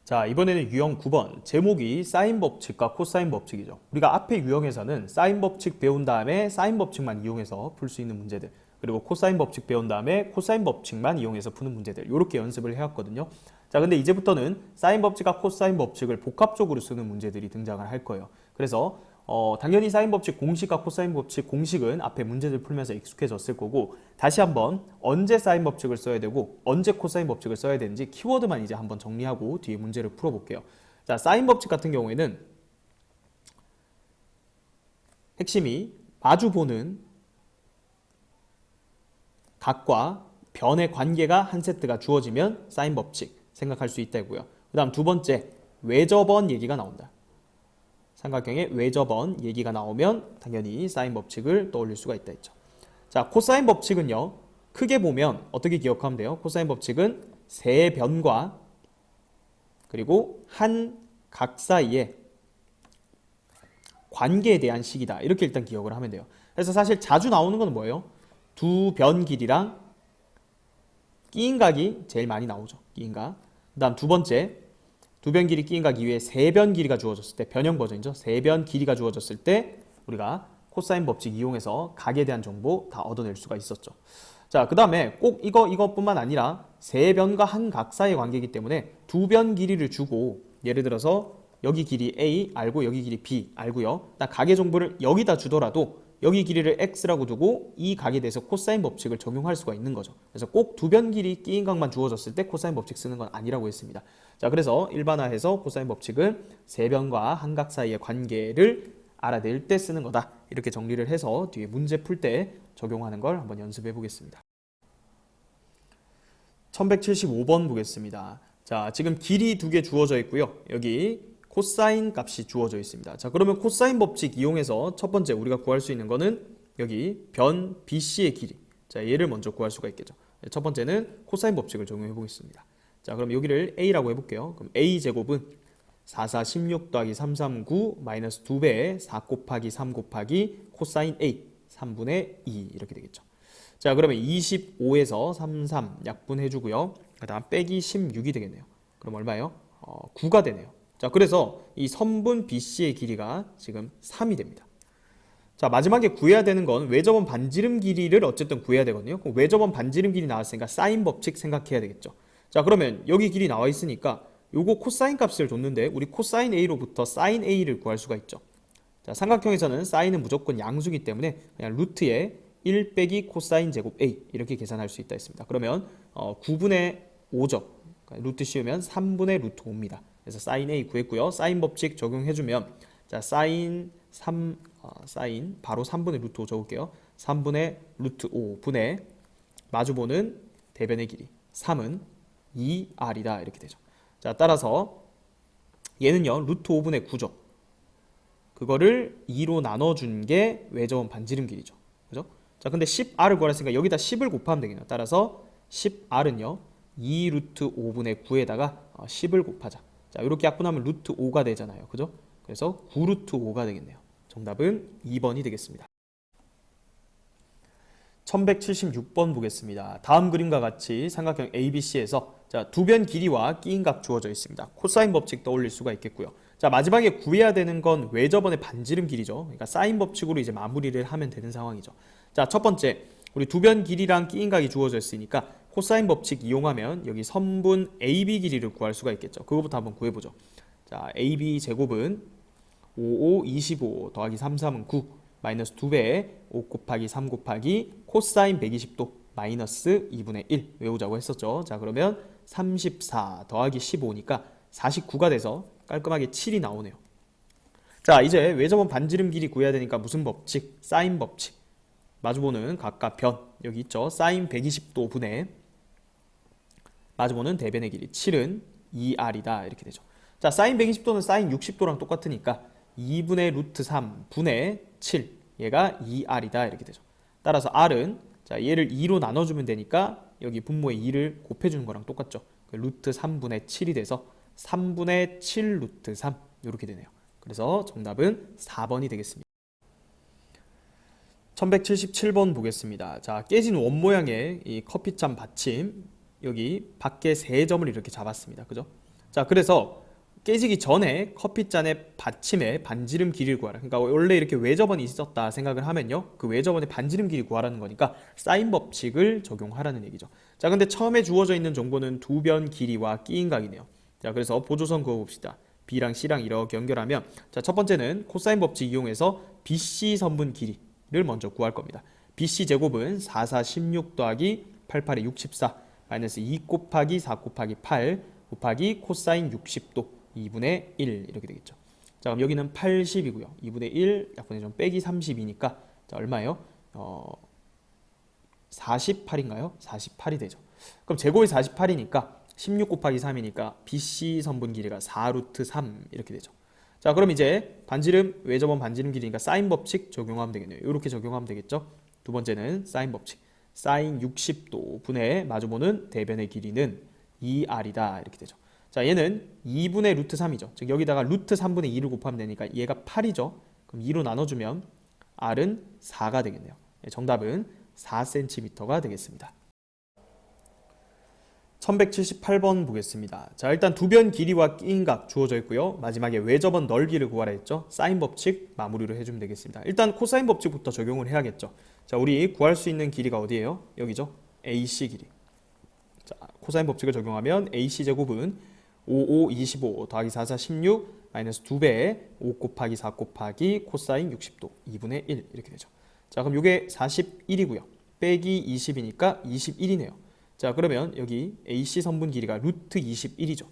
자, 이번에는 유형 9번. 제목이 사인 법칙과 코사인 법칙이죠. 우리가 앞에 유형에서는 사인 법칙 배운 다음에 사인 법칙만 이용해서 풀 수 있는 문제들, 그리고 코사인 법칙 배운 다음에 코사인 법칙만 이용해서 푸는 문제들, 이렇게 연습을 해왔거든요. 자, 근데 이제부터는 사인 법칙과 코사인 법칙을 복합적으로 쓰는 문제들이 등장을 할 거예요. 그래서 당연히 사인 법칙 공식과 코사인 법칙 공식은 앞에 문제들 풀면서 익숙해졌을 거고, 다시 한번 언제 사인 법칙을 써야 되고 언제 코사인 법칙을 써야 되는지 키워드만 이제 한번 정리하고 뒤에 문제를 풀어볼게요. 자, 사인 법칙 같은 경우에는 핵심이 마주보는 각과 변의 관계가 한 세트가 주어지면 사인 법칙 생각할 수 있다고요. 그 다음 두 번째, 외접원 얘기가 나온다. 삼각형의 외접원 얘기가 나오면 당연히 사인 법칙을 떠올릴 수가 있다 했죠. 자, 코사인 법칙은요, 크게 보면 어떻게 기억하면 돼요? 코사인 법칙은 세 변과 그리고 한 각 사이의 관계에 대한 식이다, 이렇게 일단 기억을 하면 돼요. 그래서 사실 자주 나오는 건 뭐예요? 두 변 길이랑 끼인각이 제일 많이 나오죠. 끼인각. 그 다음 두 번째, 두 변 길이 끼인각 이외에 세 변 길이가 주어졌을 때, 변형 버전이죠. 세 변 길이가 주어졌을 때 우리가 코사인 법칙 이용해서 각에 대한 정보 다 얻어낼 수가 있었죠. 자, 그 다음에 꼭 이것뿐만 아니라 세 변과 한 각 사이의 관계이기 때문에 두 변 길이를 주고, 예를 들어서 여기 길이 A 알고 여기 길이 B 알고요. 딱 각의 정보를 여기다 주더라도 여기 길이를 x라고 두고 이 각에 대해서 코사인 법칙을 적용할 수가 있는 거죠. 그래서 꼭 두 변 길이 끼인 각만 주어졌을 때 코사인 법칙 쓰는 건 아니라고 했습니다. 자, 그래서 일반화해서 코사인 법칙은 세 변과 한 각 사이의 관계를 알아낼 때 쓰는 거다, 이렇게 정리를 해서 뒤에 문제 풀 때 적용하는 걸 한번 연습해 보겠습니다. 1175번 보겠습니다. 자, 지금 길이 두 개 주어져 있고요. 여기 코사인 값이 주어져 있습니다. 자, 그러면 코사인 법칙 이용해서 첫 번째 우리가 구할 수 있는 거는 여기 변 BC의 길이. 자, 얘를 먼저 구할 수가 있겠죠. 첫 번째는 코사인 법칙을 적용해 보겠습니다. 자, 그럼 여기를 A라고 해볼게요. 그럼 A 제곱은 4, 4, 16 더하기 3, 3, 9 마이너스 2배의 4 곱하기 3 곱하기 코사인 A 3분의 2 이렇게 되겠죠. 자, 그러면 25에서 3, 3 약분해주고요. 그 다음 빼기 16이 되겠네요. 그럼 얼마예요? 9가 되네요. 자, 그래서 이 선분 BC의 길이가 지금 3이 됩니다. 자, 마지막에 구해야 되는 건 외접원 반지름 길이를 어쨌든 구해야 되거든요. 그럼 외접원 반지름 길이 나왔으니까 사인 법칙 생각해야 되겠죠. 자, 그러면 여기 길이 나와 있으니까 요거 코사인 값을 줬는데 우리 코사인 A로부터 사인 A를 구할 수가 있죠. 자, 삼각형에서는 사인은 무조건 양수기 때문에 그냥 루트에 1 빼기 코사인 제곱 A 이렇게 계산할 수 있다 했습니다. 그러면 9분의 5죠. 루트 씌우면 3분의 루트 5입니다. 그래서 사인 A 구했고요. 사인 법칙 적용해주면, 자, 사인 바로 3분의 루트 5 적을게요. 3분의 루트 5분의 마주보는 대변의 길이 3은 2R이다 이렇게 되죠. 자, 따라서 얘는요 루트 5분의 9죠. 그거를 2로 나눠준 게 외접원 반지름 길이죠. 그죠? 자, 근데 10R을 구하랬으니까 여기다 10을 곱하면 되겠네요. 따라서 10R은요 2 루트 5분의 9에다가 10을 곱하자. 자, 이렇게 약분하면 루트 5가 되잖아요. 그죠? 그래서 9 루트 5가 되겠네요. 정답은 2번이 되겠습니다. 1176번 보겠습니다. 다음 그림과 같이 삼각형 ABC에서 자, 두 변 길이와 끼인각 주어져 있습니다. 코사인 법칙 떠올릴 수가 있겠고요. 자, 마지막에 구해야 되는 건 외접원의 반지름 길이죠. 그러니까 사인 법칙으로 이제 마무리를 하면 되는 상황이죠. 자, 첫 번째, 우리 두 변 길이랑 끼인각이 주어져 있으니까 코사인 법칙 이용하면 여기 선분 AB 길이를 구할 수가 있겠죠. 그거부터 한번 구해보죠. 자, AB 제곱은 5, 5, 25 더하기 3, 3은 9 마이너스 2배에 5 곱하기 3 곱하기 코사인 120도 마이너스 2분의 1 외우자고 했었죠. 자, 그러면 34 더하기 15니까 49가 돼서 깔끔하게 7이 나오네요. 자, 이제 외접원 반지름 길이 구해야 되니까 무슨 법칙? 사인 법칙. 마주보는 각각 변 여기 있죠. 사인 120도 분의 마주보는 대변의 길이 7은 2R이다 이렇게 되죠. 자, 사인 120도는 사인 60도랑 똑같으니까 2분의 루트 3 분의 7 얘가 2R이다 이렇게 되죠. 따라서 R은, 자, 얘를 2로 나눠주면 되니까 여기 분모에 2를 곱해주는 거랑 똑같죠. 루트 3분의 7이 돼서 3분의 7 루트 3 이렇게 되네요. 그래서 정답은 4번이 되겠습니다. 1177번 보겠습니다. 자, 깨진 원 모양의 이 커피잔 받침 여기 밖에 세 점을 이렇게 잡았습니다. 그죠? 자, 그래서 깨지기 전에 커피잔의 받침의 반지름 길이를 구하라. 그러니까 원래 이렇게 외접원이 있었다 생각을 하면요, 그 외접원의 반지름 길이 구하라는 거니까 사인 법칙을 적용하라는 얘기죠. 자, 근데 처음에 주어져 있는 정보는 두 변 길이와 끼인각이네요. 자, 그래서 보조선 그어봅시다. B랑 C랑 이렇게 연결하면, 자, 첫 번째는 코사인 법칙 이용해서 BC 선분 길이를 먼저 구할 겁니다. BC 제곱은 4, 4, 16 더하기 8, 8에 64 마이너스 2 곱하기 4 곱하기 8 곱하기 코사인 60도 2분의 1 이렇게 되겠죠. 자, 그럼 여기는 80이고요. 2분의 1 약분의 좀 빼기 32니까 자, 얼마예요? 48인가요? 48이 되죠. 그럼 제곱이 48이니까 16 곱하기 3이니까 BC 선분 길이가 4루트 3 이렇게 되죠. 자, 그럼 이제 반지름, 외접원 반지름 길이니까 사인 법칙 적용하면 되겠네요. 이렇게 적용하면 되겠죠. 두 번째는 사인 법칙. 사인 60도 분의 마주보는 대변의 길이는 2r이다 이렇게 되죠. 자, 얘는 2분의 루트 3이죠. 즉 여기다가 루트 3분의 2를 곱하면 되니까 얘가 8이죠. 그럼 2로 나눠주면 r은 4가 되겠네요. 정답은 4cm가 되겠습니다. 1178번 보겠습니다. 자, 일단 두 변 길이와 끼인각 주어져 있고요. 마지막에 외접원 넓이를 구하라 했죠. 사인 법칙 마무리를 해주면 되겠습니다. 일단 코사인 법칙부터 적용을 해야겠죠. 자, 우리 구할 수 있는 길이가 어디예요? 여기죠. AC 길이. 자, 코사인 법칙을 적용하면 AC 제곱은 5, 5, 25 더하기 4, 4, 16 마이너스 2배에 5 곱하기 4 곱하기 코사인 60도 2분의 1 이렇게 되죠. 자, 그럼 이게 41이고요. 빼기 20이니까 21이네요. 자, 그러면 여기 AC 선분 길이가 루트 21이죠.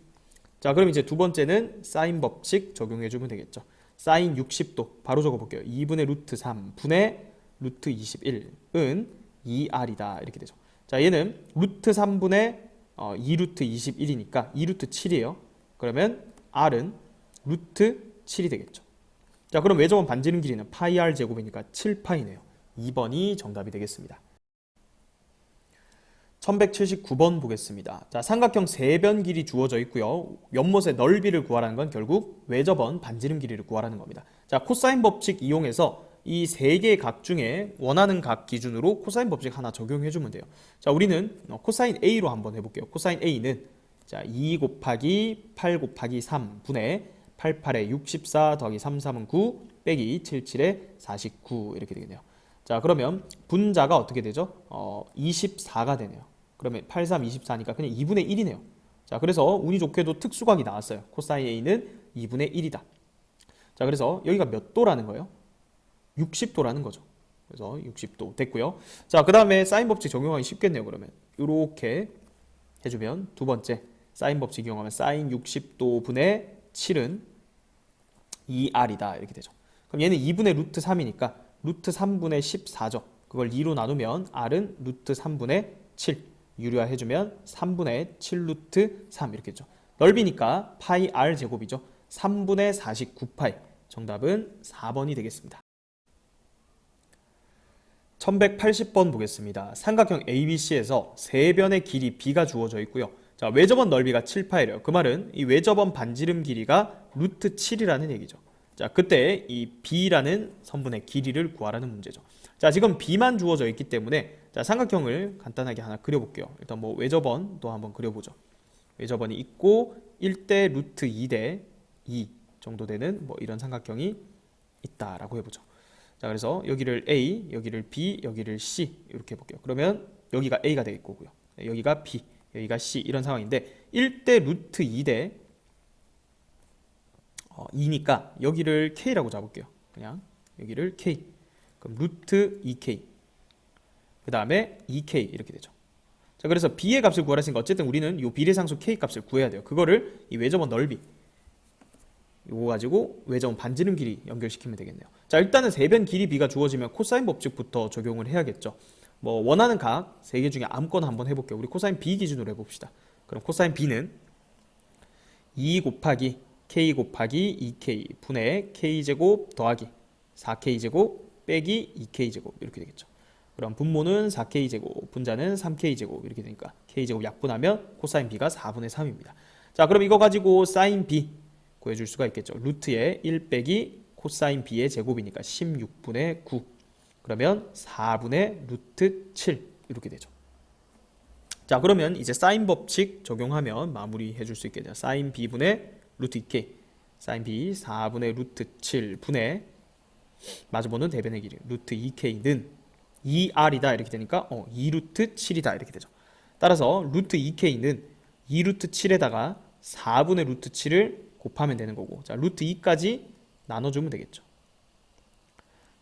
자, 그럼 이제 두 번째는 사인 법칙 적용해주면 되겠죠. 사인 60도 바로 적어볼게요. 2분의 루트 3 분의 루트 21은 2r이다 이렇게 되죠. 자, 얘는 루트 3분의 2루트 21이니까 2루트 7이에요. 그러면 r은 루트 7이 되겠죠. 자, 그럼 외접원 반지름 길이는 파이 r 제곱이니까 7파이네요. 2번이 정답이 되겠습니다. 1179번 보겠습니다. 자, 삼각형 세변 길이 주어져 있고요. 연못의 넓이를 구하라는 건 결국 외접원 반지름 길이를 구하라는 겁니다. 자, 코사인 법칙 이용해서 이 세 개의 각 중에 원하는 각 기준으로 코사인 법칙 하나 적용해주면 돼요. 자, 우리는 코사인 A로 한번 해볼게요. 코사인 A는 자, 2 곱하기 8 곱하기 3 분의 8, 8에 64 더하기 3, 3은 9 빼기 7, 7에 49 이렇게 되겠네요. 자, 그러면 분자가 어떻게 되죠? 24가 되네요. 그러면 8, 3, 24니까 그냥 2분의 1이네요. 자, 그래서 운이 좋게도 특수각이 나왔어요. 코사인 A는 2분의 1이다. 자, 그래서 여기가 몇 도라는 거예요? 60도라는 거죠. 그래서 60도 됐고요. 자, 그 다음에 사인 법칙 적용하기 쉽겠네요. 그러면 이렇게 해주면 두 번째 사인 법칙 이용하면 사인 60도 분의 7은 2r이다 이렇게 되죠. 그럼 얘는 2분의 루트 3이니까 루트 3분의 14죠. 그걸 2로 나누면 r은 루트 3분의 7 유리화 해주면 3분의 7 루트 3 이렇게 되죠. 넓이니까 파이 r 제곱이죠. 3분의 49파이. 정답은 4번이 되겠습니다. 1180번 보겠습니다. 삼각형 ABC에서 세 변의 길이 B가 주어져 있고요. 자, 외접원 넓이가 7파이래요. 그 말은 이 외접원 반지름 길이가 루트 7이라는 얘기죠. 자, 그때 이 B라는 선분의 길이를 구하라는 문제죠. 자, 지금 B만 주어져 있기 때문에 자, 삼각형을 간단하게 하나 그려볼게요. 일단 뭐 외접원도 한번 그려보죠. 외접원이 있고 1대 루트 2대 2 정도 되는 뭐 이런 삼각형이 있다라고 해보죠. 자, 그래서 여기를 A, 여기를 B, 여기를 C 이렇게 해볼게요. 그러면 여기가 A가 될 거고요. 여기가 B, 여기가 C 이런 상황인데 1대 루트 2대 2니까 여기를 K라고 잡을게요. 그냥 여기를 K. 그럼 루트 2K. 그 다음에 2K 이렇게 되죠. 자, 그래서 B의 값을 구하랬으니까 어쨌든 우리는 이 비례상수 K 값을 구해야 돼요. 그거를 이 외접원 넓이 요거 가지고 외접원 반지름 길이 연결시키면 되겠네요. 자, 일단은 세변 길이 B가 주어지면 코사인 법칙부터 적용을 해야겠죠. 뭐 원하는 각 세 개 중에 아무거나 한번 해볼게요. 우리 코사인 B 기준으로 해봅시다. 그럼 코사인 B는 2 곱하기 K 곱하기 2K 분의 K제곱 더하기 4K제곱 빼기 2K제곱 이렇게 되겠죠. 그럼 분모는 4K제곱, 분자는 3K제곱 이렇게 되니까 K제곱 약분하면 코사인 B가 4분의 3입니다. 자, 그럼 이거 가지고 사인 B 구해줄 수가 있겠죠. 루트에 1 빼기 코사인 B의 제곱이니까 16분의 9. 그러면 4분의 루트 7 이렇게 되죠. 자, 그러면 이제 사인 법칙 적용하면 마무리해 줄 수 있겠네요. 사인 b분의 루트 2k, 사인 b 4분의 루트 7분의 마주보는 대변의 길이 루트 2k는 2r이다 이렇게 되니까 2루트 7이다 이렇게 되죠. 따라서 루트 2k는 2루트 7에다가 4분의 루트 7을 곱하면 되는 거고, 자, 루트 2까지 나눠주면 되겠죠.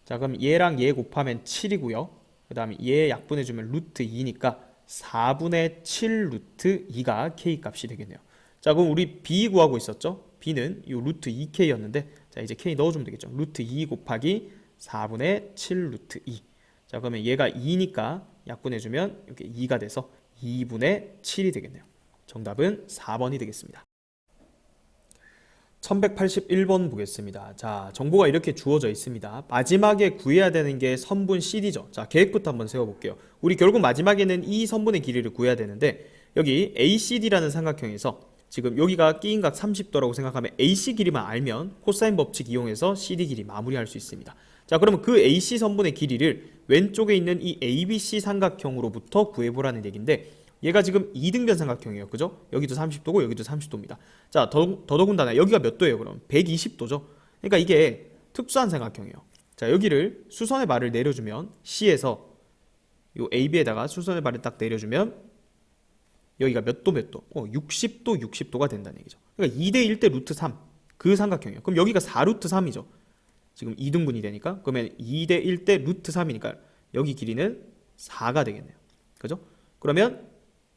자, 그럼 얘랑 얘 곱하면 7이고요. 그 다음에 얘 약분해주면 루트 2니까 4분의 7 루트 2가 k 값이 되겠네요. 자, 그럼 우리 b 구하고 있었죠? b는 이 루트 2k였는데, 자, 이제 k 넣어주면 되겠죠. 루트 2 곱하기 4분의 7 루트 2. 자, 그러면 얘가 2니까 약분해주면 이렇게 2가 돼서 2분의 7이 되겠네요. 정답은 4번이 되겠습니다. 1181번 보겠습니다. 자, 정보가 이렇게 주어져 있습니다. 마지막에 구해야 되는 게 선분 CD죠. 자, 계획부터 한번 세워볼게요. 우리 결국 마지막에는 이 선분의 길이를 구해야 되는데, 여기 ACD라는 삼각형에서 지금 여기가 끼인 각 30도라고 생각하면 AC 길이만 알면 코사인 법칙 이용해서 CD 길이 마무리할 수 있습니다. 자, 그러면 그 AC 선분의 길이를 왼쪽에 있는 이 ABC 삼각형으로부터 구해보라는 얘기인데, 얘가 지금 2등변 삼각형이에요. 그죠? 여기도 30도고 여기도 30도입니다. 자, 더더군다나 여기가 몇 도예요? 그럼 120도죠. 그러니까 이게 특수한 삼각형이에요. 자, 여기를 수선의 발을 내려주면 C에서 요 AB에다가 수선의 발을 딱 내려주면 여기가 몇 도 몇 도? 60도 60도가 된다는 얘기죠. 그러니까 2대 1대 루트 3 그 삼각형이에요. 그럼 여기가 4루트 3이죠. 지금 2등분이 되니까. 그러면 2대 1대 루트 3이니까 여기 길이는 4가 되겠네요. 그죠? 그러면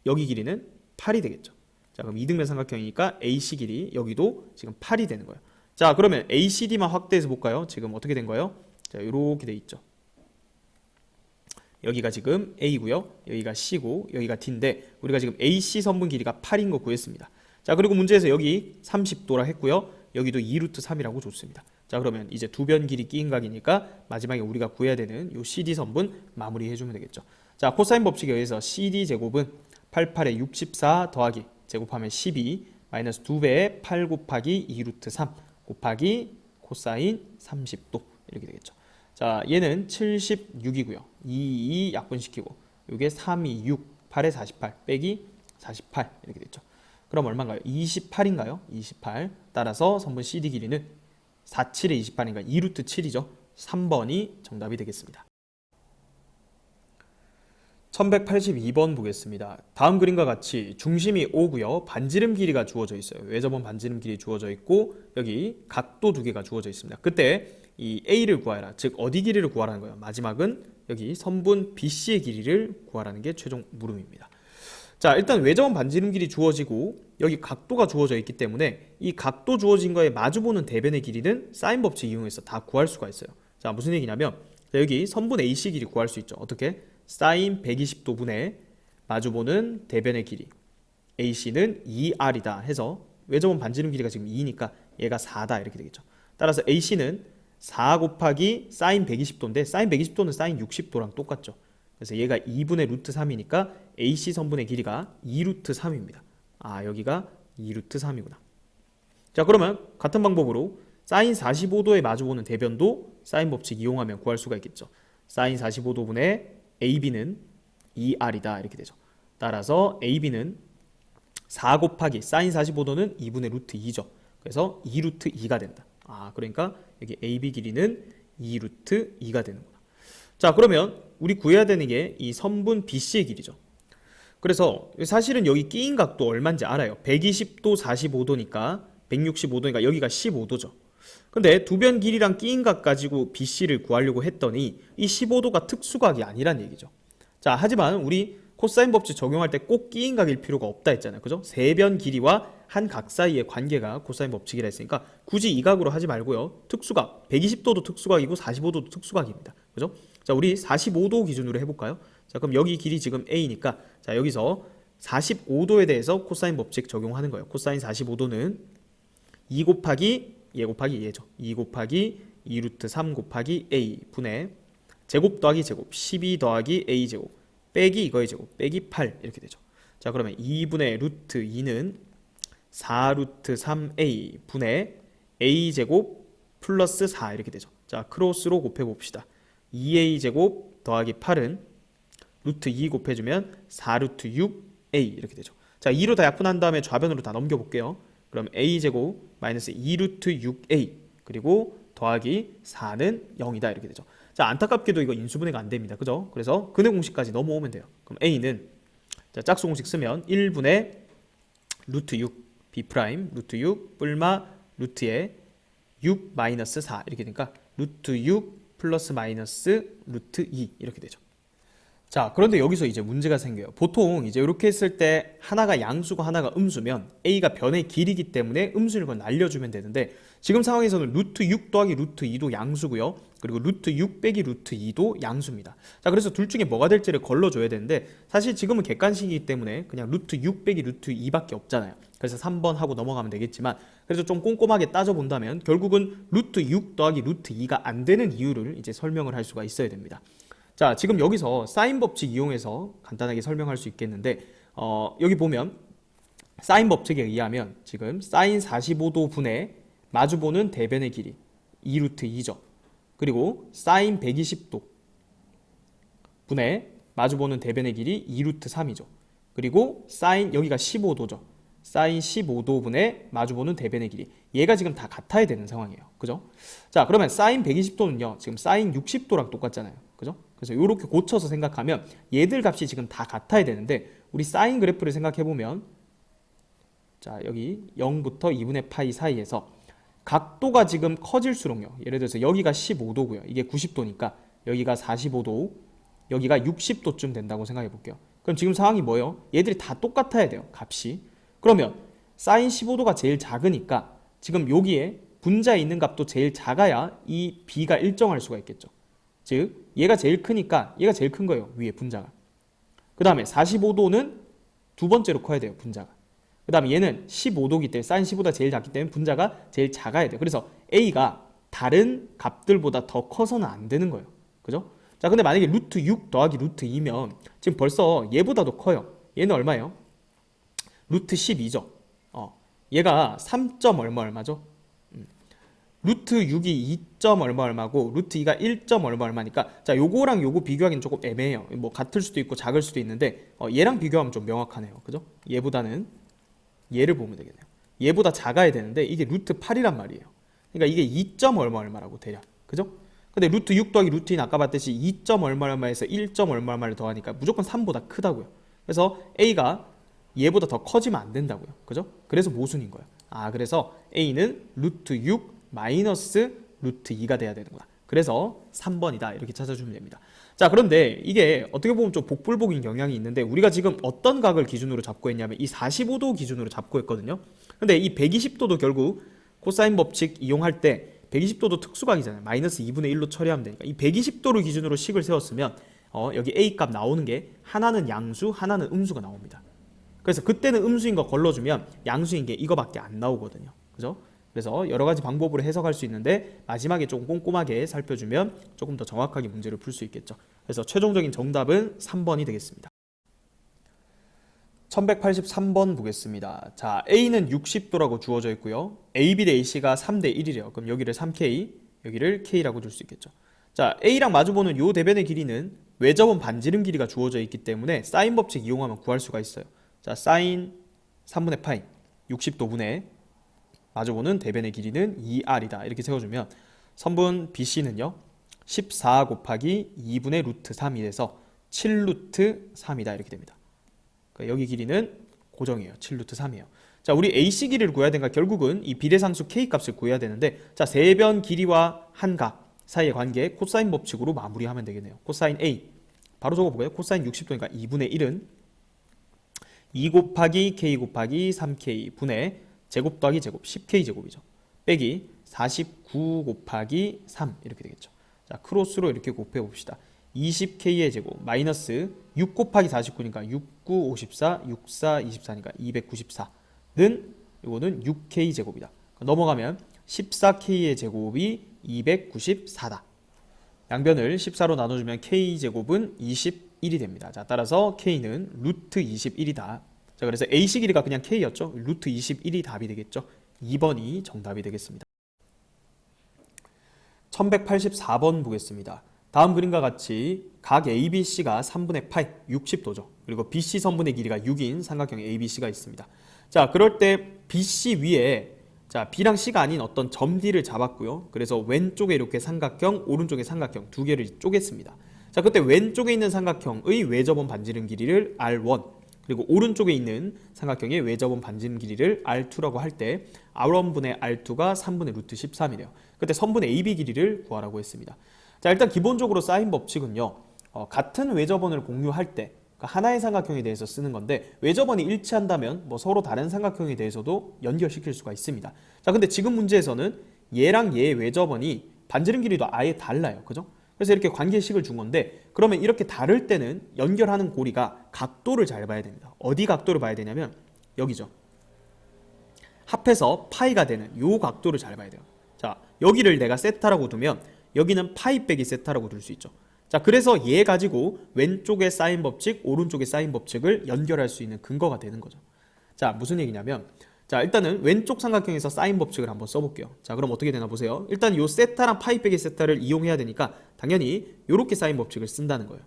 여기 길이는 8이 되겠죠. 자, 그럼 2등변 삼각형이니까 AC 길이 여기도 지금 8이 되는 거예요. 자, 그러면 ACD만 확대해서 볼까요? 지금 어떻게 된 거예요? 자, 이렇게 돼 있죠. 여기가 지금 A고요. 여기가 C고 여기가 D인데 우리가 지금 AC 선분 길이가 8인 거 구했습니다. 자, 그리고 문제에서 여기 30도라 했고요. 여기도 2루트 3이라고 줬습니다. 자, 그러면 이제 두 변 길이 끼인 각이니까 마지막에 우리가 구해야 되는 요 CD 선분 마무리해 주면 되겠죠. 자, 코사인 법칙에 의해서 CD 제곱은 88에 64 더하기 제곱하면 12 마이너스 2배에 8 곱하기 2루트 3 곱하기 코사인 30도 이렇게 되겠죠. 자, 얘는 76이고요. 2 약분시키고 이게 3, 2, 6, 8에 48 빼기 48 이렇게 됐죠. 그럼 얼마인가요? 28인가요? 28. 따라서 선분 CD 길이는 47에 28인가 2루트 7이죠. 3번이 정답이 되겠습니다. 1182번 보겠습니다. 다음 그림과 같이 중심이 O고요. 반지름 길이가 주어져 있어요. 외접원 반지름 길이 주어져 있고 여기 각도 두 개가 주어져 있습니다. 그때 이 A를 구하라. 즉 어디 길이를 구하라는 거예요. 마지막은 여기 선분 BC의 길이를 구하라는 게 최종 물음입니다. 자, 일단 외접원 반지름 길이 주어지고 여기 각도가 주어져 있기 때문에 이 각도 주어진 거에 마주보는 대변의 길이는 사인 법칙 이용해서 다 구할 수가 있어요. 자, 무슨 얘기냐면 여기 선분 AC 길이 구할 수 있죠. 어떻게? 사인 120도 분의 마주보는 대변의 길이 AC는 2R이다 해서 외접원 반지름 길이가 지금 2니까 얘가 4다 이렇게 되겠죠. 따라서 AC는 4 곱하기 사인 120도인데 사인 120도는 사인 60도랑 똑같죠. 그래서 얘가 2분의 루트 3이니까 AC 선분의 길이가 2루트 3입니다. 아, 여기가 2루트 3이구나. 자, 그러면 같은 방법으로 사인 45도에 마주보는 대변도 사인 법칙 이용하면 구할 수가 있겠죠. 사인 45도분의 AB는 2R이다 이렇게 되죠. 따라서 AB는 4 곱하기 사인 45도는 2분의 루트 2죠. 그래서 2루트 2가 된다. 아, 그러니까 여기 AB 길이는 2루트 2가 되는구나. 자, 그러면 우리 구해야 되는 게 이 선분 BC의 길이죠. 그래서 사실은 여기 끼인 각도 얼마인지 알아요. 120도 45도니까 165도니까 여기가 15도죠. 근데 두 변 길이랑 끼인 각 가지고 BC를 구하려고 했더니 이 15도가 특수각이 아니란 얘기죠. 자, 하지만 우리 코사인 법칙 적용할 때 꼭 끼인 각일 필요가 없다 했잖아요. 그죠? 세 변 길이와 한 각 사이의 관계가 코사인 법칙이라 했으니까 굳이 이 각으로 하지 말고요. 특수각, 120도도 특수각이고 45도도 특수각입니다. 그죠? 자, 우리 45도 기준으로 해볼까요? 자, 그럼 여기 길이 지금 A니까 자, 여기서 45도에 대해서 코사인 법칙 적용하는 거예요. 코사인 45도는 2 곱하기 얘 곱하기 얘죠. 2 곱하기 2루트 3 곱하기 A 분의 제곱 더하기 제곱 12 더하기 A 제곱 빼기 이거의 제곱 빼기 8 이렇게 되죠. 자, 그러면 2분의 루트 2는 4루트 3A 분의 A 제곱 플러스 4 이렇게 되죠. 자, 크로스로 곱해봅시다. 2A 제곱 더하기 8은 루트 2 곱해주면 4루트 6 a 이렇게 되죠. 자, 2로 다 약분한 다음에 좌변으로 다 넘겨볼게요. 그럼 a제곱 마이너스 2 루트 6a 그리고 더하기 4는 0이다 이렇게 되죠. 자, 안타깝게도 이거 인수분해가 안 됩니다. 그죠? 그래서 근해 공식까지 넘어오면 돼요. 그럼 a는 자, 짝수 공식 쓰면 1분의 루트 6 b 프라임 루트 6 뿔마 루트에 6 마이너스 4 이렇게 되니까 루트 6 플러스 마이너스 루트 2 이렇게 되죠. 자, 그런데 여기서 이제 문제가 생겨요. 보통 이제 이렇게 했을 때 하나가 양수고 하나가 음수면 a가 변의 길이기 때문에 음수인 건 날려주면 되는데 지금 상황에서는 루트 6 더하기 루트 2도 양수고요. 그리고 루트 6 빼기 루트 2도 양수입니다. 자, 그래서 둘 중에 뭐가 될지를 걸러줘야 되는데 사실 지금은 객관식이기 때문에 그냥 루트 6 빼기 루트 2밖에 없잖아요. 그래서 3번 하고 넘어가면 되겠지만 그래서 좀 꼼꼼하게 따져본다면 결국은 루트 6 더하기 루트 2가 안 되는 이유를 이제 설명을 할 수가 있어야 됩니다. 자, 지금 여기서 사인 법칙 이용해서 간단하게 설명할 수 있겠는데 여기 보면 사인 법칙에 의하면 지금 사인 45도 분의 마주보는 대변의 길이 2루트 2죠. 그리고 사인 120도 분의 마주보는 대변의 길이 2루트 3이죠. 그리고 사인 여기가 15도죠. 사인 15도 분의 마주보는 대변의 길이 얘가 지금 다 같아야 되는 상황이에요. 그죠? 자, 그러면 사인 120도는요. 지금 사인 60도랑 똑같잖아요. 그죠? 그래서 이렇게 고쳐서 생각하면 얘들 값이 지금 다 같아야 되는데 우리 사인 그래프를 생각해 보면 자, 여기 0부터 2분의 파이 사이에서 각도가 지금 커질수록요. 예를 들어서 여기가 15도고요. 이게 90도니까 여기가 45도, 여기가 60도쯤 된다고 생각해 볼게요. 그럼 지금 상황이 뭐예요? 얘들이 다 똑같아야 돼요. 값이. 그러면 사인 15도가 제일 작으니까 지금 여기에 분자에 있는 값도 제일 작아야 이 b가 일정할 수가 있겠죠. 즉 얘가 제일 크니까 얘가 제일 큰 거예요. 위에 분자가. 그 다음에 45도는 두 번째로 커야 돼요. 분자가. 그 다음에 얘는 15도기 때문에 사인 15보다 제일 작기 때문에 분자가 제일 작아야 돼요. 그래서 a가 다른 값들보다 더 커서는 안 되는 거예요. 그죠? 자, 근데 만약에 루트 6 더하기 루트 2면 지금 벌써 얘보다도 커요. 얘는 얼마예요? 루트 12죠. 얘가 3. 얼마죠? 루트 6이 2. 얼마고 루트 2가 1. 얼마니까 자, 요거랑 요거 비교하기는 조금 애매해요. 뭐 같을 수도 있고 작을 수도 있는데 얘랑 비교하면 좀 명확하네요. 그죠? 얘보다는 얘를 보면 되겠네요. 얘보다 작아야 되는데 이게 루트 8이란 말이에요. 그러니까 이게 2. 얼마라고 대략. 그죠? 근데 루트 6 더하기 루트 2는 아까 봤듯이 2. 얼마에서 1. 얼마를 더하니까 무조건 3보다 크다고요. 그래서 a가 얘보다 더 커지면 안 된다고요. 그죠? 그래서 모순인 거예요. 아, 그래서 a는 루트 6 마이너스 루트 2가 돼야 되는구나. 그래서 3번이다. 이렇게 찾아주면 됩니다. 자, 그런데 이게 어떻게 보면 좀 복불복인 경향이 있는데 우리가 지금 어떤 각을 기준으로 잡고 했냐면 이 45도 기준으로 잡고 했거든요. 근데 이 120도도 결국 코사인 법칙 이용할 때 120도도 특수각이잖아요. 마이너스 2분의 1로 처리하면 되니까 이 120도를 기준으로 식을 세웠으면 여기 a 값 나오는 게 하나는 양수, 하나는 음수가 나옵니다. 그래서 그때는 음수인 거 걸러주면 양수인 게 이거밖에 안 나오거든요. 그죠? 그래서 여러 가지 방법으로 해석할 수 있는데 마지막에 조금 꼼꼼하게 살펴주면 조금 더 정확하게 문제를 풀 수 있겠죠. 그래서 최종적인 정답은 3번이 되겠습니다. 1183번 보겠습니다. 자, A는 60도라고 주어져 있고요. AB 대 AC가 3대 1이래요. 그럼 여기를 3K, 여기를 K라고 줄 수 있겠죠. 자, A랑 마주보는 요 대변의 길이는 외접은 반지름 길이가 주어져 있기 때문에 사인 법칙 이용하면 구할 수가 있어요. 자, 사인 3분의 파이 60도분의 마주보는 대변의 길이는 2R이다. 이렇게 세워주면 선분 BC는요. 14 곱하기 2분의 루트 3이 돼서 7루트 3이다. 이렇게 됩니다. 그러니까 여기 길이는 고정이에요. 7루트 3이에요. 자, 우리 AC 길이를 구해야 되니까 결국은 이 비례상수 K 값을 구해야 되는데 자, 세변 길이와 한 각 사이의 관계 코사인 법칙으로 마무리하면 되겠네요. 코사인 A 바로 적어볼까요? 코사인 60도니까 2분의 1은 2 곱하기 K 곱하기 3K 분의 제곱 더하기 제곱 10K 제곱이죠. 빼기 49 곱하기 3 이렇게 되겠죠. 자, 크로스로 이렇게 곱해 봅시다. 20K의 제곱 마이너스 6 곱하기 49니까 6, 9, 54, 6, 4, 24니까 294는 이거는 6K 제곱이다. 넘어가면 14K의 제곱이 294다. 양변을 14로 나눠주면 K 제곱은 21이 됩니다. 자, 따라서 K는 루트 21이다. 자, 그래서 AC 길이가 그냥 K였죠. 루트 21이 답이 되겠죠. 2번이 정답이 되겠습니다. 1184번 보겠습니다. 다음 그림과 같이 각 ABC가 3분의 파이 60도죠. 그리고 BC 선분의 길이가 6인 삼각형 ABC가 있습니다. 자, 그럴 때 BC 위에 자, B랑 C가 아닌 어떤 점 D를 잡았고요. 그래서 왼쪽에 이렇게 삼각형, 오른쪽에 삼각형 두 개를 쪼갰습니다. 자, 그때 왼쪽에 있는 삼각형의 외접원 반지름 길이를 R1, 그리고 오른쪽에 있는 삼각형의 외접원 반지름 길이를 R2라고 할 때 R1분의 R2가 3분의 루트 13이래요. 그때 선분의 AB 길이를 구하라고 했습니다. 자, 일단 기본적으로 사인 법칙은요. 같은 외접원을 공유할 때 하나의 삼각형에 대해서 쓰는 건데 외접원이 일치한다면 뭐 서로 다른 삼각형에 대해서도 연결시킬 수가 있습니다. 자, 근데 지금 문제에서는 얘랑 얘의 외접원이 반지름 길이도 아예 달라요. 그죠? 그래서 이렇게 관계식을 준 건데 그러면 이렇게 다를 때는 연결하는 고리가 각도를 잘 봐야 됩니다. 어디 각도를 봐야 되냐면 여기죠. 합해서 파이가 되는 요 각도를 잘 봐야 돼요. 자, 여기를 내가 세타라고 두면 여기는 파이 빼기 세타라고 둘 수 있죠. 자, 그래서 얘 가지고 왼쪽의 사인 법칙, 오른쪽의 사인 법칙을 연결할 수 있는 근거가 되는 거죠. 자, 무슨 얘기냐면 자, 일단은 왼쪽 삼각형에서 사인 법칙을 한번 써볼게요. 자, 그럼 어떻게 되나 보세요. 일단 요 세타랑 파이 빼기 세타를 이용해야 되니까 당연히 요렇게 사인 법칙을 쓴다는 거예요.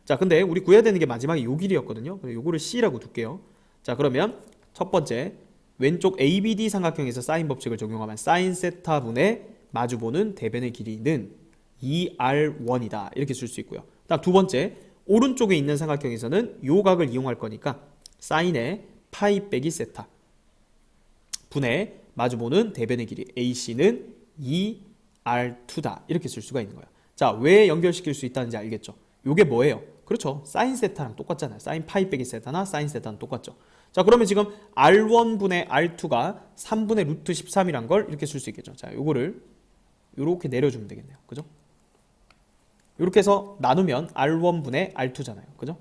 자, 근데 우리 구해야 되는 게 마지막에 요 길이였거든요. 요거를 C라고 둘게요. 자, 그러면 첫 번째 왼쪽 ABD 삼각형에서 사인 법칙을 적용하면 사인 세타분의 마주보는 대변의 길이는 2R1이다. 이렇게 쓸 수 있고요. 다음 두 번째, 오른쪽에 있는 삼각형에서는 요 각을 이용할 거니까 사인의 파이 빼기 세타 분의 마주보는 대변의 길이 AC는 2R2다. 이렇게 쓸 수가 있는 거예요. 자, 왜 연결시킬 수 있다는지 알겠죠? 요게 뭐예요? 그렇죠. 사인 세타랑 똑같잖아요. 사인 파이 빼기 세타나 사인 세타는 똑같죠. 자, 그러면 지금 R1분의 R2가 3분의 루트 13이란 걸 이렇게 쓸 수 있겠죠. 자, 요거를 요렇게 내려주면 되겠네요. 그죠? 이렇게 해서 나누면 R1분의 R2잖아요. 그죠?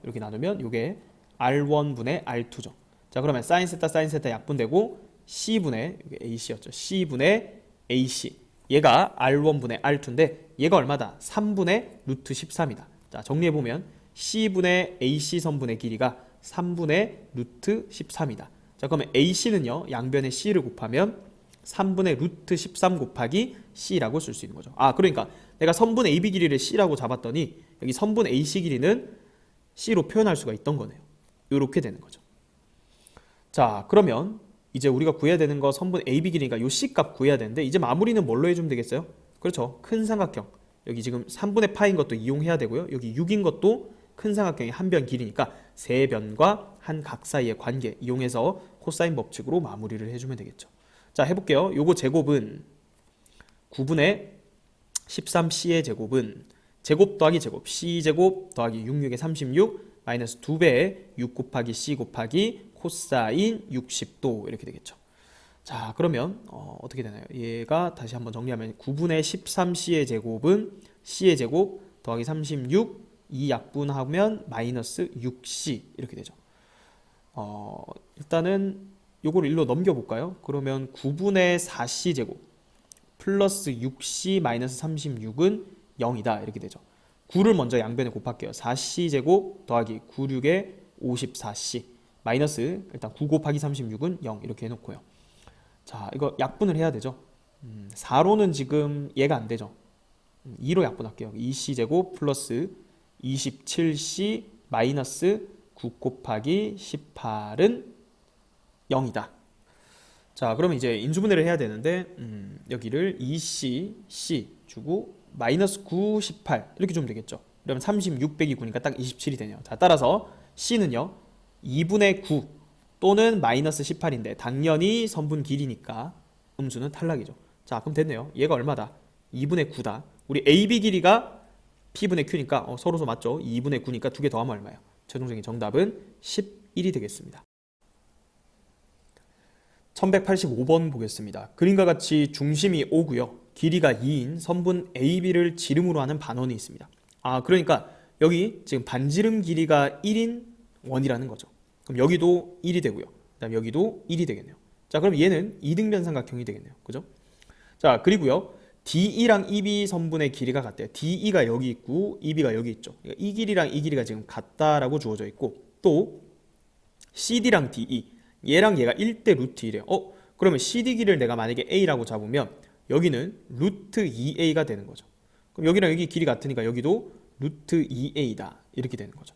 이렇게 나누면 이게 R1분의 R2죠. 자, 그러면 사인 세타 약분되고 C분의 AC였죠. C분의 AC. 얘가 R1분의 R2인데 얘가 얼마다? 3분의 루트 13이다. 자, 정리해보면 C분의 AC 선분의 길이가 3분의 루트 13이다. 자, 그러면 AC는요. 양변에 C를 곱하면 3분의 루트 13 곱하기 C라고 쓸 수 있는 거죠. 아, 그러니까 내가 선분 AB 길이를 C라고 잡았더니 여기 선분 AC 길이는 C로 표현할 수가 있던 거네요. 이렇게 되는 거죠. 자, 그러면 이제 우리가 구해야 되는 거 선분 AB 길이니까 요 C 값 구해야 되는데 이제 마무리는 뭘로 해주면 되겠어요? 그렇죠. 큰 삼각형. 여기 지금 3분의 파인 것도 이용해야 되고요. 여기 6인 것도 큰 삼각형의 한 변 길이니까 세 변과 한 각 사이의 관계 이용해서 코사인 법칙으로 마무리를 해주면 되겠죠. 자, 해볼게요. 요거 제곱은 9분의 13C의 제곱은 제곱 더하기 제곱 C제곱 더하기 66의 36 마이너스 2배의 6 곱하기 C 곱하기 코사인 60도 이렇게 되겠죠. 자, 그러면 어떻게 되나요? 얘가 다시 한번 정리하면 9분의 13C의 제곱은 C의 제곱 더하기 36 이 약분하면 마이너스 6C 이렇게 되죠. 일단은 요걸 일로 넘겨볼까요? 그러면 9분의 4C 제곱 플러스 6C 마이너스 36은 0이다 이렇게 되죠. 9를 먼저 양변에 곱할게요. 4C 제곱 더하기 96의 54C 마이너스 일단 9 곱하기 36은 0 이렇게 해놓고요. 자, 이거 약분을 해야 되죠. 4로는 지금 얘가 안 되죠. 2로 약분할게요. 2C 제곱 플러스 27C 마이너스 9 곱하기 18은 0이다. 자, 그러면 이제 인수분해를 해야 되는데 여기를 2C, C 주고 마이너스 9, 18 이렇게 주면 되겠죠. 그러면 36 빼기 9니까 딱 27이 되네요. 자, 따라서 C는요 2분의 9 또는 마이너스 18인데 당연히 선분 길이니까 음수는 탈락이죠. 자, 그럼 됐네요. 얘가 얼마다? 2분의 9다. 우리 AB 길이가 P분의 Q니까 서로서 맞죠? 2분의 9니까 두 개 더하면 얼마예요? 최종적인 정답은 11이 되겠습니다. 1185번 보겠습니다. 그림과 같이 중심이 5고요. 길이가 2인 선분 AB를 지름으로 하는 반원이 있습니다. 아, 그러니까 여기 지금 반지름 길이가 1인 원이라는 거죠. 그럼 여기도 1이 되고요. 그다음 여기도 1이 되겠네요. 자, 그럼 얘는 이등변 삼각형이 되겠네요. 그죠? 자, 그리고요. DE랑 EB 선분의 길이가 같대요. DE가 여기 있고 EB가 여기 있죠. 그러니까 이 길이랑 이 길이가 지금 같다라고 주어져 있고 또 CD랑 DE 얘랑 얘가 1대 루트 1이에요. 그러면 CD 길이를 내가 만약에 A라고 잡으면 여기는 루트 2A가 되는 거죠. 그럼 여기랑 여기 길이 같으니까 여기도 루트 2a다. 이렇게 되는 거죠.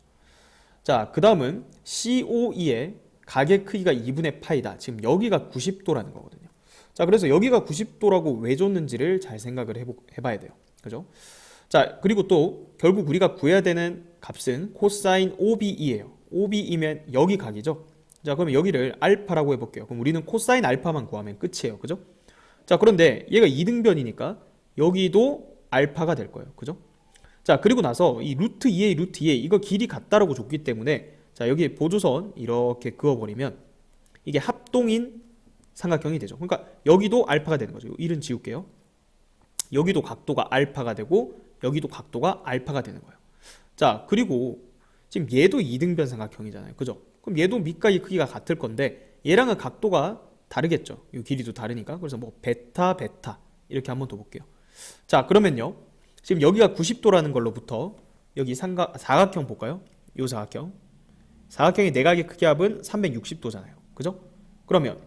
자, 그 다음은 COE의 각의 크기가 2분의 파이다. 지금 여기가 90도라는 거거든요. 자, 그래서 여기가 90도라고 왜 줬는지를 잘 생각을 해봐야 돼요. 그죠? 자, 그리고 또 결국 우리가 구해야 되는 값은 코사인 OBE예요. OBE면 여기 각이죠. 자, 그러면 여기를 알파라고 해볼게요. 그럼 우리는 코사인 알파만 구하면 끝이에요. 그죠? 자, 그런데 얘가 2등변이니까 여기도 알파가 될 거예요. 그죠? 자, 그리고 나서 이 루트 2a, 루트 2a 이거 길이 같다라고 줬기 때문에 자, 여기 보조선 이렇게 그어버리면 이게 합동인 삼각형이 되죠. 그러니까 여기도 알파가 되는 거죠. 1은 지울게요. 여기도 각도가 알파가 되고 여기도 각도가 알파가 되는 거예요. 자, 그리고 지금 얘도 2등변 삼각형이잖아요. 그죠? 그럼 얘도 밑과 이 크기가 같을 건데 얘랑은 각도가 다르겠죠. 이 길이도 다르니까. 그래서 뭐 베타, 베타 이렇게 한번 더 볼게요. 자, 그러면요. 지금 여기가 90도라는 걸로부터 여기 사각형 볼까요? 이 사각형. 사각형의 내각의 크기 합은 360도잖아요. 그죠? 그러면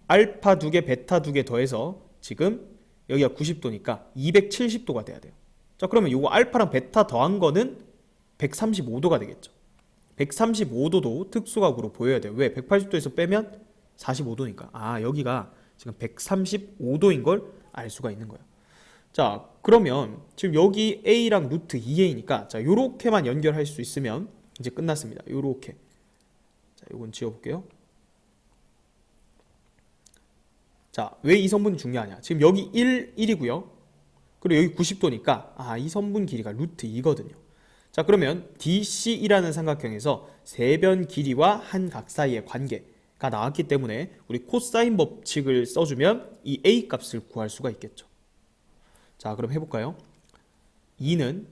알파 2개, 베타 2개 더해서 지금 여기가 90도니까 270도가 돼야 돼요. 자, 그러면 이거 알파랑 베타 더한 거는 135도가 되겠죠. 135도도 특수각으로 보여야 돼요. 왜? 180도에서 빼면 45도니까. 아, 여기가 지금 135도인 걸 알 수가 있는 거예요. 자, 그러면 지금 여기 A랑 루트 2A니까 자, 요렇게만 연결할 수 있으면 이제 끝났습니다. 요렇게. 자, 요건 지워볼게요. 자, 왜 이 선분이 중요하냐? 지금 여기 1이고요. 그리고 여기 90도니까 아, 이 선분 길이가 루트 2거든요. 자, 그러면 DC이라는 삼각형에서 세변 길이와 한 각 사이의 관계가 나왔기 때문에 우리 코사인 법칙을 써주면 이 A 값을 구할 수가 있겠죠. 자, 그럼 해볼까요? 2는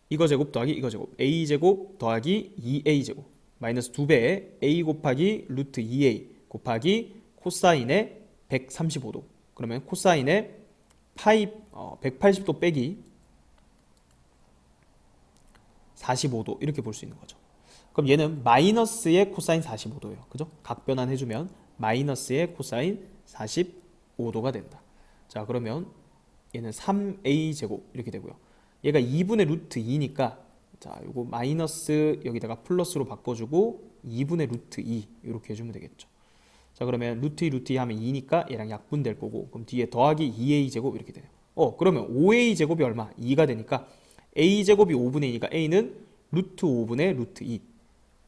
이거 제곱 더하기 이거 제곱 A 제곱 더하기 2A 제곱 마이너스 2배의 A 곱하기 루트 2A 곱하기 코사인의 135도. 그러면 코사인의 파이 180도 빼기 45도 이렇게 볼 수 있는 거죠. 그럼 얘는 마이너스의 코사인 45도예요. 그죠? 각변환 해주면 마이너스의 코사인 45도가 된다. 자, 그러면 얘는 3a 제곱 이렇게 되고요. 얘가 2분의 루트 2니까 자, 요거 마이너스 여기다가 플러스로 바꿔주고 2분의 루트 2 이렇게 해주면 되겠죠. 자, 그러면 루트 2 루트 2 하면 2니까 얘랑 약분될 거고 그럼 뒤에 더하기 2a 제곱 이렇게 돼요. 그러면 5a 제곱이 얼마? 2가 되니까 a 제곱이 5분의 2니까 a는 루트 5분의 루트 2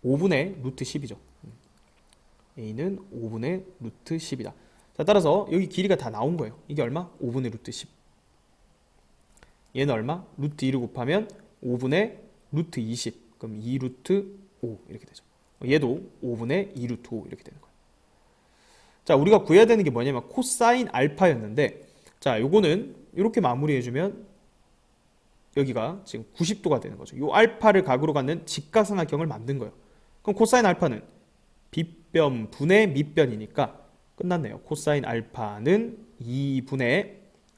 5분의 루트 10이죠. a는 5분의 루트 10이다. 자, 따라서 여기 길이가 다 나온 거예요. 이게 얼마? 5분의 루트 10. 얘는 얼마? 루트 2를 곱하면 5분의 루트 20. 그럼 2 루트 5 이렇게 되죠. 얘도 5분의 2 루트 5 이렇게 되는 거예요. 자, 우리가 구해야 되는 게 뭐냐면 코사인 알파였는데 자, 요거는 이렇게 마무리해주면 여기가 지금 90도가 되는 거죠. 요 알파를 각으로 갖는 직각삼각형을 만든 거예요. 그럼 코사인 알파는 빗변 분의 밑변이니까 끝났네요. 코사인 알파는 2분의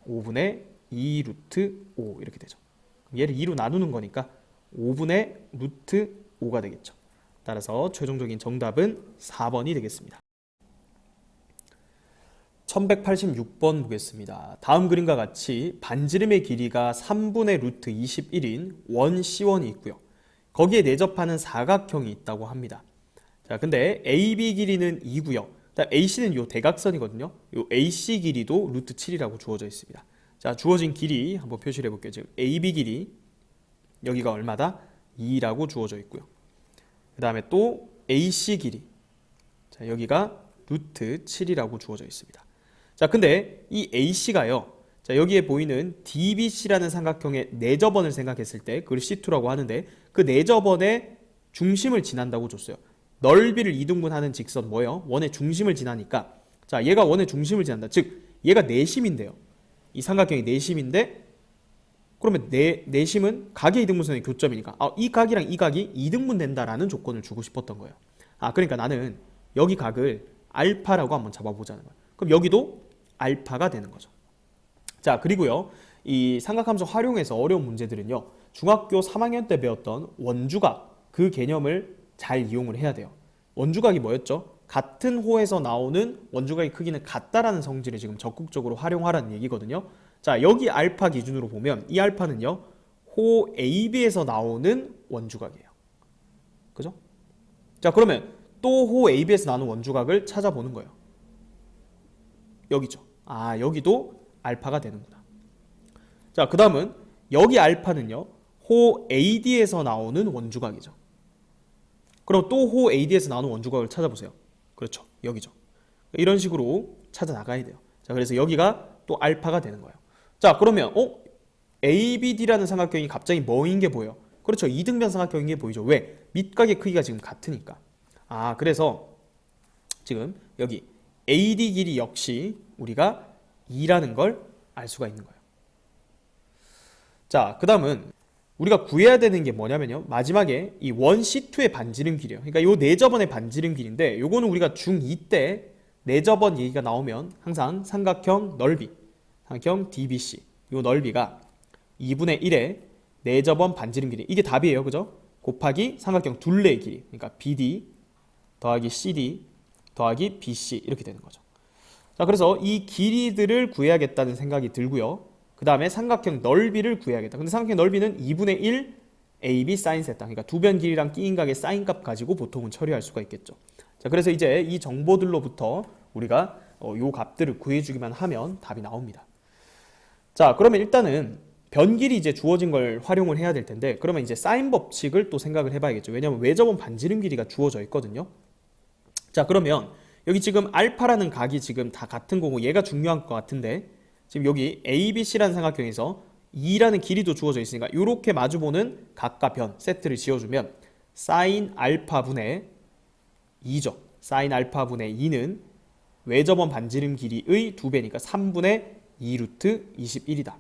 5분의 2 루트 5 이렇게 되죠. 얘를 2로 나누는 거니까 5분의 루트 5가 되겠죠. 따라서 최종적인 정답은 4번이 되겠습니다. 1186번 보겠습니다. 다음 그림과 같이 반지름의 길이가 3분의 루트 21인 원 C1이 있고요. 거기에 내접하는 사각형이 있다고 합니다. 자, 근데 AB 길이는 2고요. AC는 요 대각선이거든요. 요 AC 길이도 루트 7이라고 주어져 있습니다. 자, 주어진 길이 한번 표시를 해볼게요. 지금 AB 길이 여기가 얼마다? 2라고 주어져 있고요. 그 다음에 또 AC 길이 자, 여기가 루트 7이라고 주어져 있습니다. 자, 근데 이 AC가요. 자, 여기에 보이는 DBC라는 삼각형의 내접원을 생각했을 때 그걸 C2라고 하는데 그 내접원의 중심을 지난다고 줬어요. 넓이를 이등분하는 직선 뭐예요? 원의 중심을 지나니까 자, 얘가 원의 중심을 지난다. 즉 얘가 내심인데요. 이 삼각형이 내심인데 그러면 내심은 각의 이등분선의 교점이니까 이 각이랑 이 각이 이등분 된다라는 조건을 주고 싶었던 거예요. 그러니까 나는 여기 각을 알파라고 한번 잡아보자는 거예요. 그럼 여기도 알파가 되는 거죠. 자, 그리고요. 이 삼각함수 활용해서 어려운 문제들은요. 중학교 3학년 때 배웠던 원주각 그 개념을 잘 이용을 해야 돼요. 원주각이 뭐였죠? 같은 호에서 나오는 원주각의 크기는 같다라는 성질을 지금 적극적으로 활용하라는 얘기거든요. 자, 여기 알파 기준으로 보면 이 알파는요, 호 AB에서 나오는 원주각이에요. 그죠? 자, 그러면 또 호 AB에서 나오는 원주각을 찾아보는 거예요. 여기죠. 아, 여기도 알파가 되는구나. 자, 그 다음은 여기 알파는요, 호 AD에서 나오는 원주각이죠. 그럼 또 호 AD에서 나오는 원주각을 찾아보세요. 그렇죠. 여기죠. 이런 식으로 찾아 나가야 돼요. 자, 그래서 여기가 또 알파가 되는 거예요. 자, 그러면 ABD라는 삼각형이 갑자기 뭐인 게 보여? 그렇죠. 이등변 삼각형인 게 보이죠. 왜? 밑각의 크기가 지금 같으니까. 아, 그래서 지금 여기 AD 길이 역시 우리가 2라는 걸 알 수가 있는 거예요. 자, 그 다음은 우리가 구해야 되는 게 뭐냐면요, 마지막에 이 원 C2의 반지름 길이에요. 그러니까 요 내저번의 반지름 길인데, 요거는 우리가 중2 때 내저번 얘기가 나오면 항상 삼각형 넓이, 삼각형 DBC, 요 넓이가 2분의 1의 내저번 반지름 길이, 이게 답이에요. 그죠? 곱하기 삼각형 둘레의 길이, 그러니까 BD 더하기 CD 더하기 BC 이렇게 되는 거죠. 자, 그래서 이 길이들을 구해야겠다는 생각이 들고요. 그 다음에 삼각형 넓이를 구해야겠다. 근데 삼각형 넓이는 2분의 1 AB 사인 세타, 그러니까 두 변 길이랑 끼인각의 사인 값 가지고 보통은 처리할 수가 있겠죠. 자, 그래서 이제 이 정보들로부터 우리가 요 값들을 구해주기만 하면 답이 나옵니다. 자, 그러면 일단은 변길이 이제 주어진 걸 활용을 해야 될 텐데, 그러면 이제 사인 법칙을 또 생각을 해봐야겠죠. 왜냐하면 외접원 반지름 길이가 주어져 있거든요. 자, 그러면 여기 지금 알파라는 각이 지금 다 같은 거고 얘가 중요한 것 같은데, 지금 여기 ABC라는 삼각형에서 2라는 길이도 주어져 있으니까 이렇게 마주보는 각과 변 세트를 지어주면 사인 알파분의 2죠. 사인 알파분의 2는 외접원 반지름 길이의 2배니까 3분의 2 루트 21이다.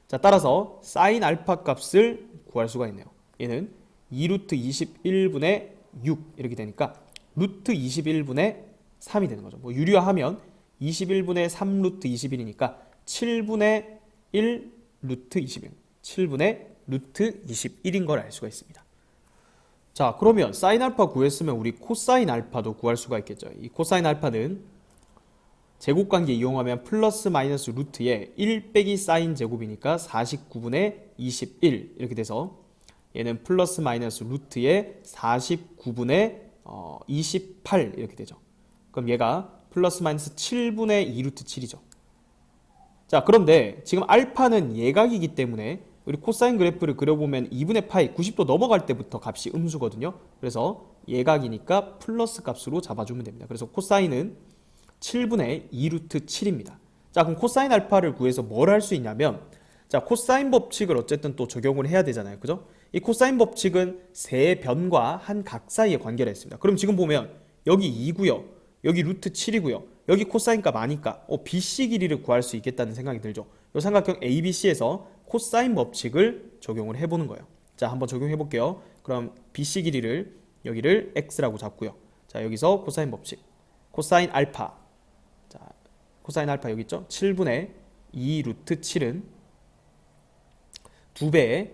자, 따라서 사인 알파 값을 구할 수가 있네요. 얘는 2 루트 21분의 6 이렇게 되니까 루트 21분의 3이 되는 거죠. 뭐 유리화하면 21분의 3 루트 21이니까 7분의 1 루트 21, 7분의 루트 21인 걸 알 수가 있습니다. 자, 그러면 사인 알파 구했으면 우리 코사인 알파도 구할 수가 있겠죠. 이 코사인 알파는 제곱관계 이용하면 플러스 마이너스 루트에 1 빼기 사인 제곱이니까 49분의 21 이렇게 돼서 얘는 플러스 마이너스 루트에 49분의 28 이렇게 되죠. 그럼 얘가 플러스 마이너스 7분의 2 루트 7이죠. 자, 그런데 지금 알파는 예각이기 때문에 우리 코사인 그래프를 그려보면 2분의 파이 90도 넘어갈 때부터 값이 음수거든요. 그래서 예각이니까 플러스 값으로 잡아주면 됩니다. 그래서 코사인은 7분의 2 루트 7입니다. 자, 그럼 코사인 알파를 구해서 뭘 할 수 있냐면, 자, 코사인 법칙을 어쨌든 또 적용을 해야 되잖아요. 그죠? 이 코사인 법칙은 세 변과 한 각 사이의 관계를 했습니다. 그럼 지금 보면 여기 2고요. 여기 루트 7이고요. 여기 코사인 값 아니까 BC 길이를 구할 수 있겠다는 생각이 들죠. 이 삼각형 ABC에서 코사인 법칙을 적용을 해보는 거예요. 자, 한번 적용해 볼게요. 그럼 BC 길이를 여기를 X라고 잡고요. 자, 여기서 코사인 법칙. 코사인 알파. 자, 코사인 알파 여기 있죠? 7분의 2 루트 7은 2배의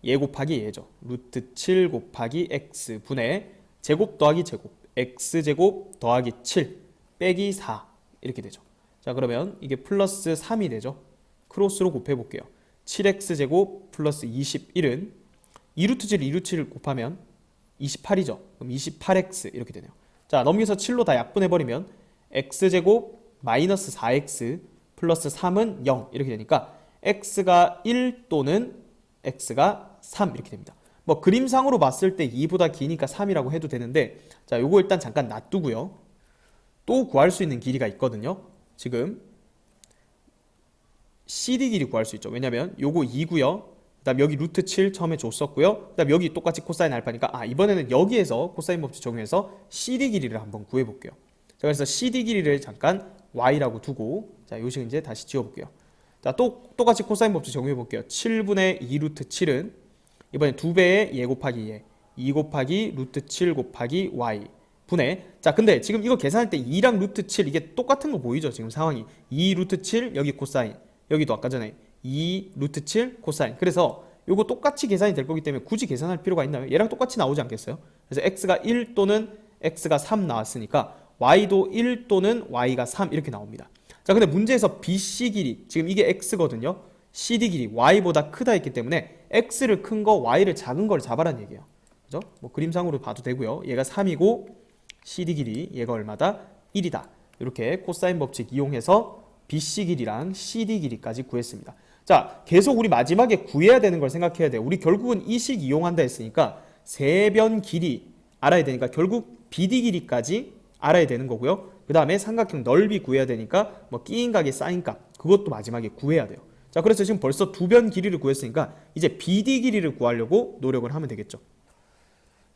얘 곱하기 얘죠. 루트 7 곱하기 X 분의 제곱 더하기 제곱. X제곱 더하기 7 빼기 4 이렇게 되죠. 자, 그러면 이게 플러스 3이 되죠. 크로스로 곱해 볼게요. 7X제곱 플러스 21은 2루트 7, 2루트 7을 곱하면 28이죠. 그럼 28X 이렇게 되네요. 자, 넘겨서 7로 다 약분해버리면 X제곱 마이너스 4X 플러스 3은 0 이렇게 되니까 X가 1 또는 X가 3 이렇게 됩니다. 뭐 그림상으로 봤을 때 2보다 기니까 3이라고 해도 되는데, 자, 요거 일단 잠깐 놔두고요. 또 구할 수 있는 길이가 있거든요. 지금 CD 길이 구할 수 있죠. 왜냐면 요거 2고요. 그 다음 여기 루트 7 처음에 줬었고요. 그 다음 여기 똑같이 코사인 알파니까 이번에는 여기에서 코사인 법칙 적용해서 CD 길이를 한번 구해볼게요. 자, 그래서 CD 길이를 잠깐 Y라고 두고, 자, 요식 이제 다시 지워볼게요. 자, 똑같이 코사인 법칙 적용해볼게요. 7분의 2 루트 7은 이번엔 2배의 얘 곱하기 얘 2 곱하기 루트 7 곱하기 Y 분의, 자, 근데 지금 이거 계산할 때 2랑 루트 7 이게 똑같은 거 보이죠? 지금 상황이 2 루트 7 여기 코사인, 여기도 아까 전에 2 루트 7 코사인. 그래서 요거 똑같이 계산이 될 거기 때문에 굳이 계산할 필요가 있나요? 얘랑 똑같이 나오지 않겠어요? 그래서 X가 1 또는 X가 3 나왔으니까 Y도 1 또는 Y가 3 이렇게 나옵니다. 자, 자, 근데 문제에서 BC 길이, 지금 이게 x거든요. CD 길이 y보다 크다 했기 때문에 x를 큰 거, y를 작은 걸 잡아라는 얘기예요. 그죠? 뭐 그림상으로 봐도 되고요. 얘가 3이고 CD 길이 얘가 얼마다? 1이다. 이렇게 코사인 법칙 이용해서 BC 길이랑 CD 길이까지 구했습니다. 자, 계속 우리 마지막에 구해야 되는 걸 생각해야 돼요. 우리 결국은 이 식 이용한다 했으니까 세변 길이 알아야 되니까 결국 BD 길이까지 알아야 되는 거고요. 그 다음에 삼각형 넓이 구해야 되니까 뭐 끼인 각의 사인 값 그것도 마지막에 구해야 돼요. 자, 그래서 지금 벌써 두 변 길이를 구했으니까 이제 BD 길이를 구하려고 노력을 하면 되겠죠.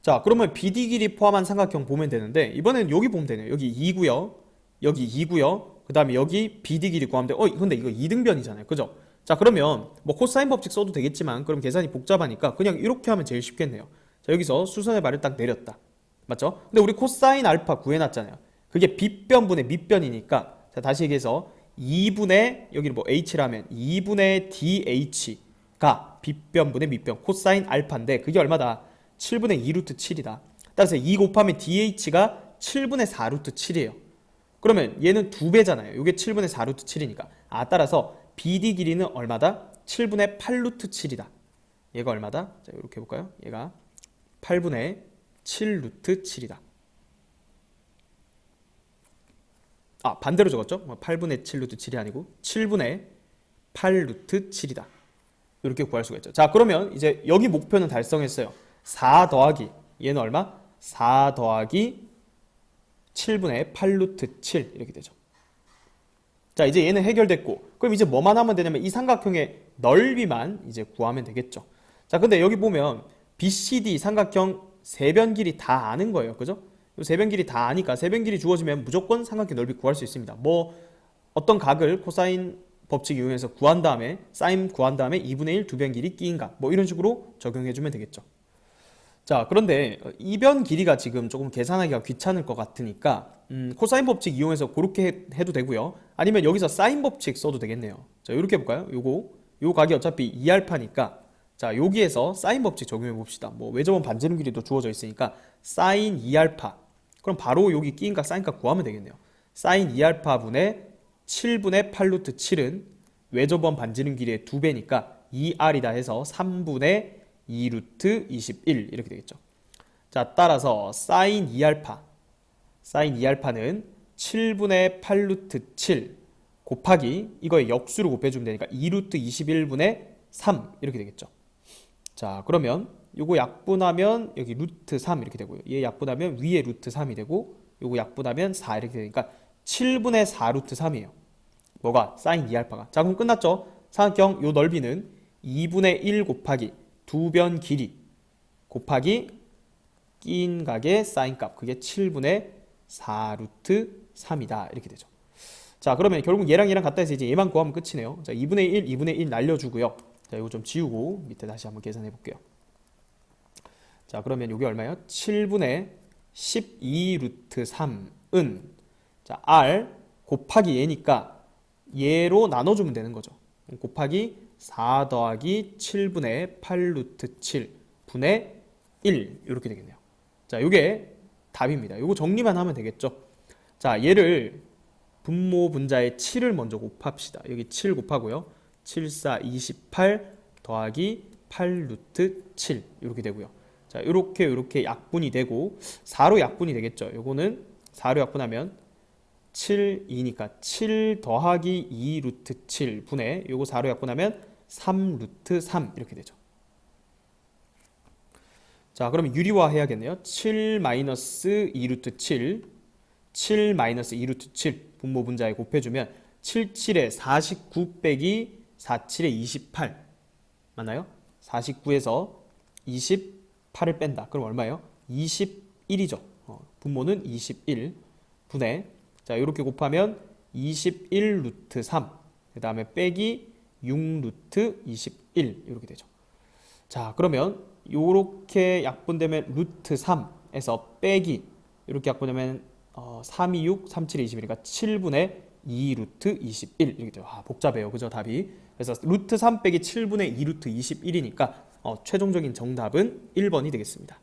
자, 그러면 BD 길이 포함한 삼각형 보면 되는데 이번엔 여기 보면 되네요. 여기 2고요. 여기 2고요. 그 다음에 여기 BD 길이 구하면 돼. 근데 이거 2등변이잖아요. 그죠? 자, 그러면 뭐 코사인 법칙 써도 되겠지만 그럼 계산이 복잡하니까 그냥 이렇게 하면 제일 쉽겠네요. 자, 여기서 수선의 발을 딱 내렸다. 맞죠? 근데 우리 코사인 알파 구해놨잖아요. 그게 빗변분의 밑변이니까 자, 다시 얘기해서 2분의 여기는 뭐 h라면 2분의 dh가 빗변분의 밑변 코사인 알파인데 그게 얼마다? 7분의 2루트 7이다. 따라서 2 곱하면 dh가 7분의 4루트 7이에요. 그러면 얘는 2배잖아요. 이게 7분의 4루트 7이니까. 따라서 BD 길이는 얼마다? 7분의 8루트 7이다. 얘가 얼마다? 자, 이렇게 해볼까요? 얘가 8분의 7루트 7이다. 반대로 적었죠? 8분의 7루트 7이 아니고 7분의 8루트 7이다. 이렇게 구할 수가 있죠. 자, 그러면 이제 여기 목표는 달성했어요. 4 더하기 얘는 얼마? 4 더하기 7분의 8루트 7 이렇게 되죠. 자, 이제 얘는 해결됐고 그럼 이제 뭐만 하면 되냐면 이 삼각형의 넓이만 이제 구하면 되겠죠. 자, 근데 여기 보면 BCD 삼각형 세변 길이 다 아는 거예요. 그죠? 세변 길이 다 아니까 세변 길이 주어지면 무조건 삼각형 넓이 구할 수 있습니다. 뭐 어떤 각을 코사인 법칙 이용해서 구한 다음에 사인 구한 다음에 2분의 1 두 변 길이 끼인 각 뭐 이런 식으로 적용해 주면 되겠죠. 자, 그런데 이 변 길이가 지금 조금 계산하기가 귀찮을 것 같으니까 코사인 법칙 이용해서 그렇게 해도 되고요. 아니면 여기서 사인 법칙 써도 되겠네요. 자, 이렇게 해볼까요? 요 각이 어차피 2알파니까 자, 여기에서 사인 법칙 적용해 봅시다. 뭐 외접원 반지름 길이도 주어져 있으니까 사인 2알파 그럼 바로 여기 끼인 각 사인 값 구하면 되겠네요. 사인 2알파 분의 7분의 8루트 7은 외접원 반지름 길이의 2배니까 2r이다 해서 3분의 2루트 21 이렇게 되겠죠. 자, 따라서 사인 2알파는 7분의 8루트 7 곱하기 이거에 역수를 곱해주면 되니까 2루트 21분의 3 이렇게 되겠죠. 자, 그러면 요거 약분하면 여기 루트 3 이렇게 되고요. 얘 약분하면 위에 루트 3이 되고 요거 약분하면 4 이렇게 되니까 7분의 4 루트 3이에요. 뭐가? 사인 2알파가. 자, 그럼 끝났죠? 삼각형 요 넓이는 2분의 1 곱하기 두 변 길이 곱하기 끼인 각의 사인 값 그게 7분의 4 루트 3이다 이렇게 되죠. 자, 그러면 결국 얘랑 같다 해서 이제 얘만 구하면 끝이네요. 자, 2분의 1 날려주고요. 자, 이거 좀 지우고 밑에 다시 한번 계산해 볼게요. 자, 그러면 이게 얼마예요? 7분의 12 루트 3은 자, r 곱하기 얘니까 얘로 나눠주면 되는 거죠. 곱하기 4 더하기 7분의 8 루트 7 분의 1 이렇게 되겠네요. 자, 이게 답입니다. 이거 정리만 하면 되겠죠. 자, 얘를 분모 분자의 7을 먼저 곱합시다. 여기 7 곱하고요. 7, 4, 28 더하기 8 루트 7 이렇게 되고요. 자, 이렇게 약분이 되고 4로 약분이 되겠죠. 요거는 4로 약분하면 7, 2니까 7 더하기 2 루트 7 분의 요거 4로 약분하면 3 루트 3 이렇게 되죠. 자, 그러면 유리화 해야겠네요. 7 마이너스 2 루트 7 7 마이너스 2 루트 7 분모 분자에 곱해주면 7, 7에 49 빼기 4, 7에 28 맞나요? 49에서 28을 뺀다. 그럼 얼마예요? 21이죠. 분모는 21 분의 자, 이렇게 곱하면 21 루트 3 그 다음에 빼기 6 루트 21 이렇게 되죠. 자, 그러면 이렇게 약분되면 루트 3에서 빼기 이렇게 약분되면 3, 2, 6, 3, 7, 21이니까 7분의 2 루트 21 이렇게 돼요. 복잡해요. 그죠? 답이. 그래서 루트 3 빼기 7분의 2 루트 21이니까 최종적인 정답은 1번이 되겠습니다.